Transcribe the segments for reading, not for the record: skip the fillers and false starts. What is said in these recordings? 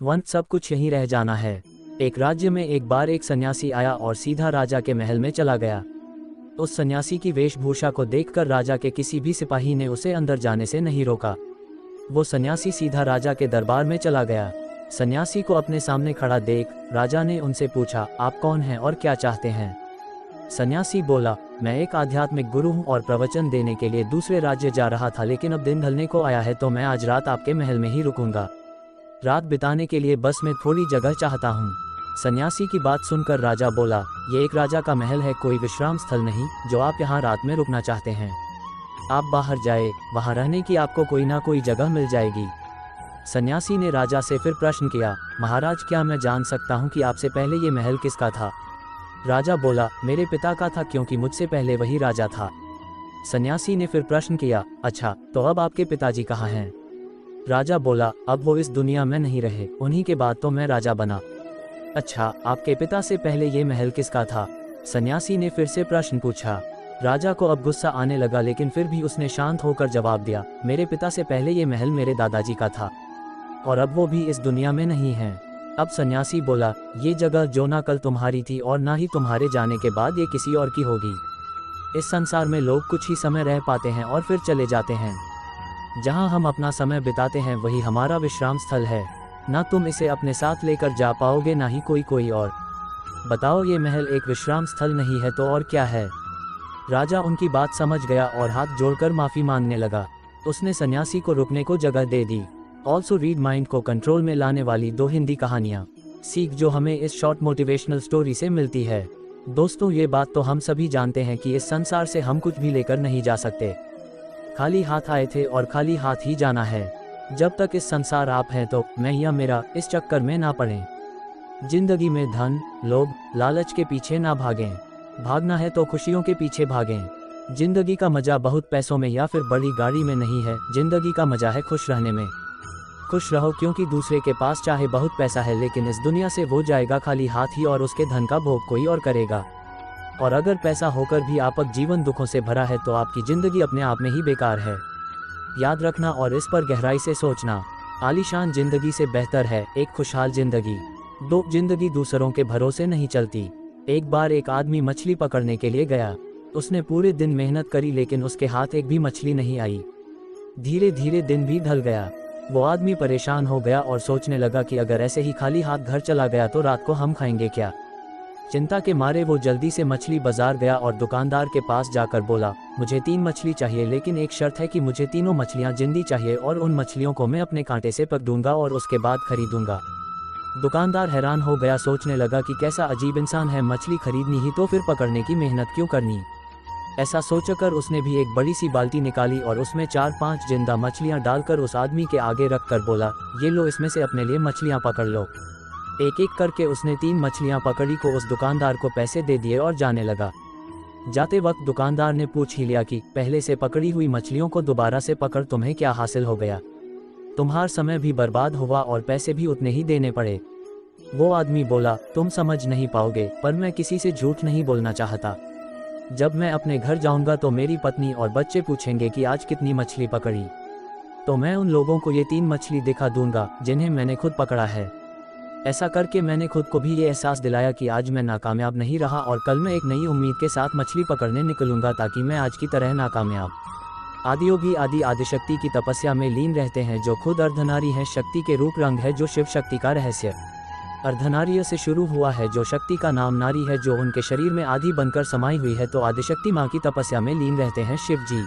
One सब कुछ यहीं रह जाना है। एक राज्य में एक बार एक सन्यासी आया और सीधा राजा के महल में चला गया। उस सन्यासी की वेशभूषा को देखकर राजा के किसी भी सिपाही ने उसे अंदर जाने से नहीं रोका। वो सन्यासी सीधा राजा के दरबार में चला गया। सन्यासी को अपने सामने खड़ा देख राजा ने उनसे पूछा, आप कौन हैं और क्या चाहते हैं? सन्यासी बोला, मैं एक आध्यात्मिक गुरु हूँ और प्रवचन देने के लिए दूसरे राज्य जा रहा था, लेकिन अब दिन ढलने को आया है तो मैं आज रात आपके महल में ही रुकूंगा। रात बिताने के लिए बस मैं थोड़ी जगह चाहता हूँ। सन्यासी की बात सुनकर राजा बोला, ये एक राजा का महल है, कोई विश्राम स्थल नहीं जो आप यहाँ रात में रुकना चाहते हैं। आप बाहर जाए, वहाँ रहने की आपको कोई ना कोई जगह मिल जाएगी। सन्यासी ने राजा से फिर प्रश्न किया, महाराज क्या मैं जान सकता हूँ कि आपसे पहले ये महल किसका था? राजा बोला, मेरे पिता का था, क्योंकि मुझसे पहले वही राजा था। सन्यासी ने फिर प्रश्न किया, अच्छा तो अब आपके पिताजी कहाँ हैं? राजा बोला, अब वो इस दुनिया में नहीं रहे, उन्हीं के बाद तो मैं राजा बना। अच्छा, आपके पिता से पहले ये महल किसका था? सन्यासी ने फिर से प्रश्न पूछा। राजा को अब गुस्सा आने लगा, लेकिन फिर भी उसने शांत होकर जवाब दिया, मेरे पिता से पहले ये महल मेरे दादाजी का था और अब वो भी इस दुनिया में नहीं हैं। अब सन्यासी बोला, ये जगह जो ना कल तुम्हारी थी और ना ही तुम्हारे जाने के बाद ये किसी और की होगी। इस संसार में लोग कुछ ही समय रह पाते हैं और फिर चले जाते हैं। जहाँ हम अपना समय बिताते हैं वही हमारा विश्राम स्थल है। ना तुम इसे अपने साथ लेकर जा पाओगे, ना ही कोई और। बताओ, ये महल एक विश्राम स्थल नहीं है तो और क्या है? राजा उनकी बात समझ गया और हाथ जोड़कर माफ़ी मांगने लगा। उसने सन्यासी को रुकने को जगह दे दी। ऑल्सो रीड माइंड को कंट्रोल में लाने वाली 2 हिंदी कहानियाँ सीख जो हमें इस शॉर्ट मोटिवेशनल स्टोरी से मिलती है। दोस्तों, ये बात तो हम सभी जानते हैं कि इस संसार से हम कुछ भी लेकर नहीं जा सकते। खाली हाथ आए थे और खाली हाथ ही जाना है। जब तक इस संसार आप हैं तो मैं या मेरा इस चक्कर में ना पड़ें। जिंदगी में धन, लोभ, लालच के पीछे ना भागें। भागना है तो खुशियों के पीछे भागें। जिंदगी का मजा बहुत पैसों में या फिर बड़ी गाड़ी में नहीं है, जिंदगी का मजा है खुश रहने में। खुश रहो, क्योंकि दूसरे के पास चाहे बहुत पैसा है लेकिन इस दुनिया से वो जाएगा खाली हाथ ही और उसके धन का भोग कोई और करेगा। और अगर पैसा होकर भी आपका जीवन दुखों से भरा है तो आपकी जिंदगी अपने आप में ही बेकार है। याद रखना और इस पर गहराई से सोचना, आलीशान जिंदगी से बेहतर है एक खुशहाल जिंदगी। जिंदगी दूसरों के भरोसे नहीं चलती। एक बार एक आदमी मछली पकड़ने के लिए गया। उसने पूरे दिन मेहनत करी लेकिन उसके हाथ एक भी मछली नहीं आई। धीरे धीरे दिन भी ढल गया। वो आदमी परेशान हो गया और सोचने लगा कि अगर ऐसे ही खाली हाथ घर चला गया तो रात को हम खाएंगे क्या। चिंता के मारे वो जल्दी से मछली बाजार गया और दुकानदार के पास जाकर बोला, मुझे 3 मछली चाहिए, लेकिन एक शर्त है कि मुझे तीनों मछलियाँ जिंदी चाहिए और उन मछलियों को मैं अपने कांटे से पक दूंगा और उसके बाद खरीदूंगा। दुकानदार हैरान हो गया, सोचने लगा कि कैसा अजीब इंसान है, मछली खरीदनी ही तो फिर पकड़ने की मेहनत क्यों करनी। ऐसा सोचकर उसने भी एक बड़ी सी बाल्टी निकाली और उसमें 4-5 जिंदा मछलियाँ डालकर उस आदमी के आगे रखकर बोला, ये लो, इसमें से अपने लिए मछलियाँ पकड़ लो। एक एक करके उसने 3 मछलियाँ पकड़ी को उस दुकानदार को पैसे दे दिए और जाने लगा। जाते वक्त दुकानदार ने पूछ ही लिया कि पहले से पकड़ी हुई मछलियों को दोबारा से पकड़ तुम्हें क्या हासिल हो गया? तुम्हारा समय भी बर्बाद हुआ और पैसे भी उतने ही देने पड़े। वो आदमी बोला, तुम समझ नहीं पाओगे, पर मैं किसी से झूठ नहीं बोलना चाहता। जब मैं अपने घर जाऊंगा तो मेरी पत्नी और बच्चे पूछेंगे कि आज कितनी मछली पकड़ी, तो मैं उन लोगों को ये 3 मछली दिखा दूंगा जिन्हें मैंने खुद पकड़ा है। ऐसा करके मैंने खुद को भी ये एहसास दिलाया कि आज मैं नाकामयाब नहीं रहा और कल मैं एक नई उम्मीद के साथ मछली पकड़ने निकलूंगा ताकि मैं आज की तरह नाकामयाब। आदियोगी आदि आदिशक्ति की तपस्या में लीन रहते हैं जो खुद अर्धनारी है, शक्ति के रूप रंग है जो शिव शक्ति का रहस्य अर्धनारीय से शुरू हुआ है, जो शक्ति का नाम नारी है जो उनके शरीर में आदि बनकर समाई हुई है। तो आदिशक्ति माँ की तपस्या में लीन रहते हैं शिव जी।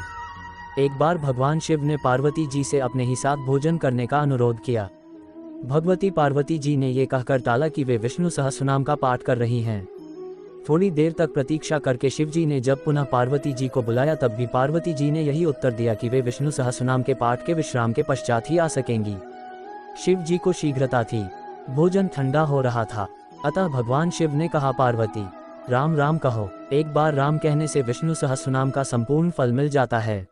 एक बार भगवान शिव ने पार्वती जी से अपने ही साथ भोजन करने का अनुरोध किया। भगवती पार्वती जी ने ये कहकर टाला कि वे विष्णु सहस्रनाम का पाठ कर रही हैं। थोड़ी देर तक प्रतीक्षा करके शिव जी ने जब पुनः पार्वती जी को बुलाया तब भी पार्वती जी ने यही उत्तर दिया कि वे विष्णु सहस्रनाम के पाठ के विश्राम के पश्चात ही आ सकेंगी। शिव जी को शीघ्रता थी, भोजन ठंडा हो रहा था, अतः भगवान शिव ने कहा, पार्वती राम राम कहो। एक बार राम कहने से विष्णु सहस्रनाम का संपूर्ण फल मिल जाता है,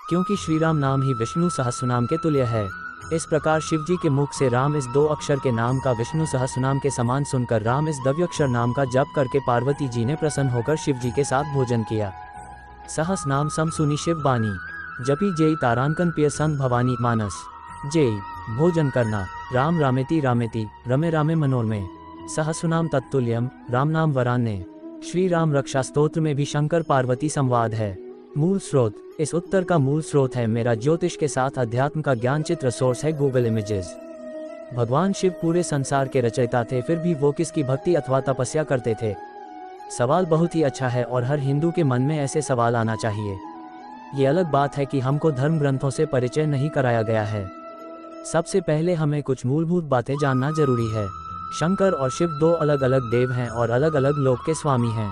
क्योंकि श्री राम नाम ही विष्णु सहस्रनाम के तुल्य है। इस प्रकार शिवजी के मुख से राम इस 2 अक्षर के नाम का विष्णु सहस्रनाम के समान सुनकर राम इस द्व्यक्षर नाम का जप करके पार्वती जी ने प्रसन्न होकर शिवजी के साथ भोजन किया। सहस नाम सम सुनी शिव बानी, जपी जेई तारांकन पिय संग भवानी मानस। जेई भोजन करना। राम रामेति रामेति रमे रामे मनोरमे सहस्रनाम तत्तुल्यम राम नाम वरान्य। श्री राम रक्षा स्तोत्र में भी शंकर पार्वती संवाद है। मूल स्रोत। इस उत्तर का मूल स्रोत है मेरा ज्योतिष के साथ अध्यात्म का ज्ञान चित्र सोर्स है गूगल इमेजेस। भगवान शिव पूरे संसार के रचयिता थे, फिर भी वो किसकी भक्ति अथवा तपस्या करते थे? सवाल बहुत ही अच्छा है और हर हिंदू के मन में ऐसे सवाल आना चाहिए। ये अलग बात है कि हमको धर्म ग्रंथों से परिचय नहीं कराया गया है। सबसे पहले हमें कुछ मूलभूत बातें जानना जरूरी है। शंकर और शिव दो अलग अलग देव हैं और अलग अलग लोक के स्वामी हैं।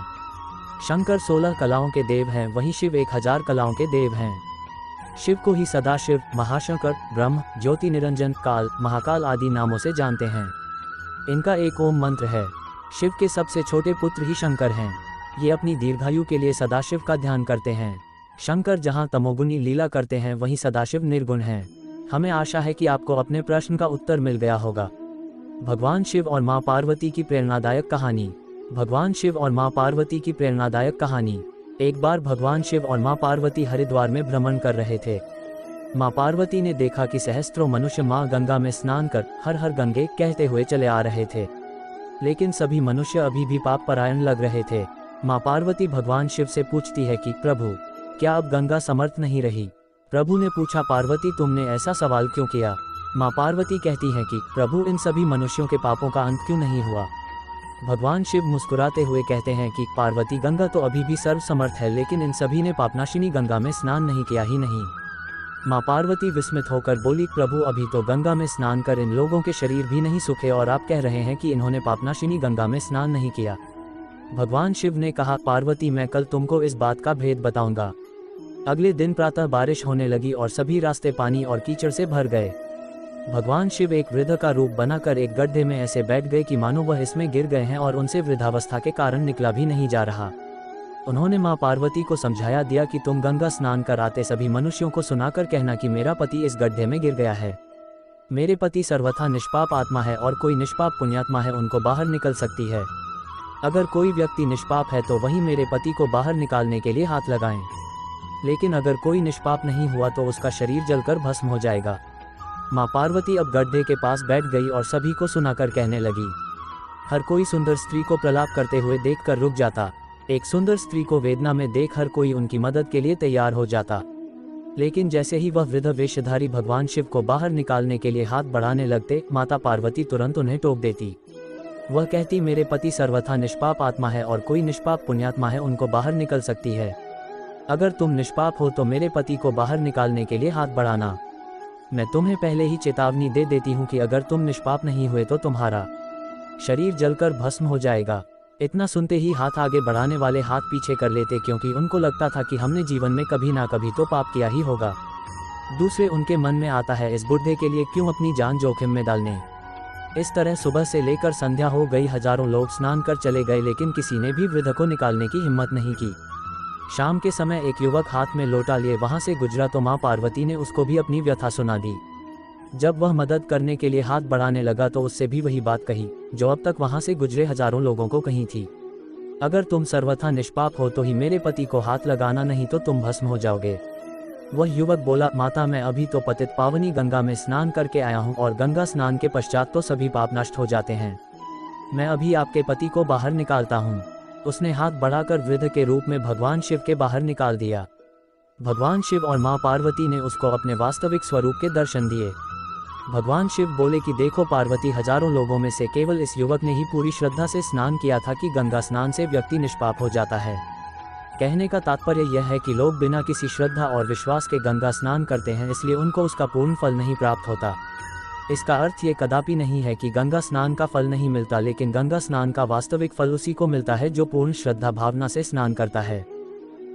शंकर 16 कलाओं के देव हैं, वहीं शिव 1000 कलाओं के देव हैं। शिव को ही सदाशिव, महाशंकर, ब्रह्म, ज्योति निरंजन, काल, महाकाल आदि नामों से जानते हैं। इनका एक ओम मंत्र है। शिव के सबसे छोटे पुत्र ही शंकर हैं। ये अपनी दीर्घायु के लिए सदाशिव का ध्यान करते हैं। शंकर जहां तमोगुणी लीला करते हैं वहीं सदाशिव निर्गुण हैं। हमें आशा है कि आपको अपने प्रश्न का उत्तर मिल गया होगा। भगवान शिव और मां पार्वती की प्रेरणादायक कहानी। भगवान शिव और मां पार्वती की प्रेरणादायक कहानी। एक बार भगवान शिव और मां पार्वती हरिद्वार में भ्रमण कर रहे थे। मां पार्वती ने देखा कि सहस्त्रों मनुष्य मां गंगा में स्नान कर हर हर गंगे कहते हुए चले आ रहे थे, लेकिन सभी मनुष्य अभी भी पाप परायण लग रहे थे। मां पार्वती भगवान शिव से पूछती है कि प्रभु, क्या अब गंगा समर्थ नहीं रही? प्रभु ने पूछा, पार्वती तुमने ऐसा सवाल क्यों किया? मां पार्वती कहती हैं कि प्रभु, इन सभी मनुष्यों के पापों का अंत क्यों नहीं हुआ? भगवान शिव मुस्कुराते हुए कहते हैं कि पार्वती, गंगा तो अभी भी सर्वसमर्थ है, लेकिन इन सभी ने पापनाशिनी गंगा में स्नान नहीं किया ही नहीं। मां पार्वती विस्मित होकर बोली, प्रभु, अभी तो गंगा में स्नान कर इन लोगों के शरीर भी नहीं सूखे और आप कह रहे हैं कि इन्होंने पापनाशिनी गंगा में स्नान नहीं किया। भगवान शिव ने कहा, पार्वती, मैं कल तुमको इस बात का भेद बताऊंगा। अगले दिन प्रातः बारिश होने लगी और सभी रास्ते पानी और कीचड़ से भर गए। भगवान शिव एक वृद्ध का रूप बनाकर एक गड्ढे में ऐसे बैठ गए कि मानो वह इसमें गिर गए हैं और उनसे वृद्धावस्था के कारण निकला भी नहीं जा रहा। उन्होंने मां पार्वती को समझाया दिया कि तुम गंगा स्नान कर आते सभी मनुष्यों को सुनाकर कहना कि मेरा पति इस गड्ढे में गिर गया है। मेरे पति सर्वथा निष्पाप आत्मा है और कोई निष्पाप पुण्यात्मा है उनको बाहर निकल सकती है। अगर कोई व्यक्ति निष्पाप है तो वही मेरे पति को बाहर निकालने के लिए हाथ लगाएं, लेकिन अगर कोई निष्पाप नहीं हुआ तो उसका शरीर जलकर भस्म हो जाएगा। मां पार्वती अब गड्ढे के पास बैठ गई और सभी को सुनाकर कहने लगी। हर कोई सुंदर स्त्री को प्रलाप करते हुए देखकर रुक जाता। एक सुंदर स्त्री को वेदना में देख हर कोई उनकी मदद के लिए तैयार हो जाता, लेकिन जैसे ही वह वृद्ध वेशधारी भगवान शिव को बाहर निकालने के लिए हाथ बढ़ाने लगते, माता पार्वती तुरंत उन्हें टोक देती। वह कहती, मेरे पति सर्वथा निष्पाप आत्मा है और कोई निष्पाप पुण्यात्मा है उनको बाहर निकल सकती है। अगर तुम निष्पाप हो तो मेरे पति को बाहर निकालने के लिए हाथ बढ़ाना। मैं तुम्हें पहले ही चेतावनी दे देती हूँ कि अगर तुम निष्पाप नहीं हुए तो तुम्हारा शरीर जलकर भस्म हो जाएगा। इतना सुनते ही हाथ आगे बढ़ाने वाले हाथ पीछे कर लेते, क्योंकि उनको लगता था कि हमने जीवन में कभी ना कभी तो पाप किया ही होगा। दूसरे उनके मन में आता है, इस बुढ़े के लिए क्यों अपनी जान जोखिम में डालने। इस तरह सुबह से लेकर संध्या हो गई, हजारों लोग स्नान कर चले गए, लेकिन किसी ने भी वृद्ध को निकालने की हिम्मत नहीं की। शाम के समय एक युवक हाथ में लोटा लिए वहां से गुजरा तो मां पार्वती ने उसको भी अपनी व्यथा सुना दी। जब वह मदद करने के लिए हाथ बढ़ाने लगा तो उससे भी वही बात कही जो अब तक वहां से गुजरे हजारों लोगों को कही थी। अगर तुम सर्वथा निष्पाप हो तो ही मेरे पति को हाथ लगाना, नहीं तो तुम भस्म हो जाओगे। वह युवक बोला, माता, मैं अभी तो पतित पावनी गंगा में स्नान करके आया हूँ और गंगा स्नान के पश्चात तो सभी पाप नष्ट हो जाते हैं। मैं अभी आपके पति को बाहर निकालता हूँ। उसने हाथ बढ़ाकर वृद्ध के रूप में भगवान शिव के बाहर निकाल दिया। भगवान शिव और मां पार्वती ने उसको अपने वास्तविक स्वरूप के दर्शन दिए। भगवान शिव बोले कि देखो पार्वती, हजारों लोगों में से केवल इस युवक ने ही पूरी श्रद्धा से स्नान किया था कि गंगा स्नान से व्यक्ति निष्पाप हो जाता है। कहने का तात्पर्य यह है कि लोग बिना किसी श्रद्धा और विश्वास के गंगा स्नान करते हैं, इसलिए उनको उसका पूर्ण फल नहीं प्राप्त होता। इसका अर्थ ये कदापि नहीं है कि गंगा स्नान का फल नहीं मिलता, लेकिन गंगा स्नान का वास्तविक फल उसी को मिलता है जो पूर्ण श्रद्धा भावना से स्नान करता है।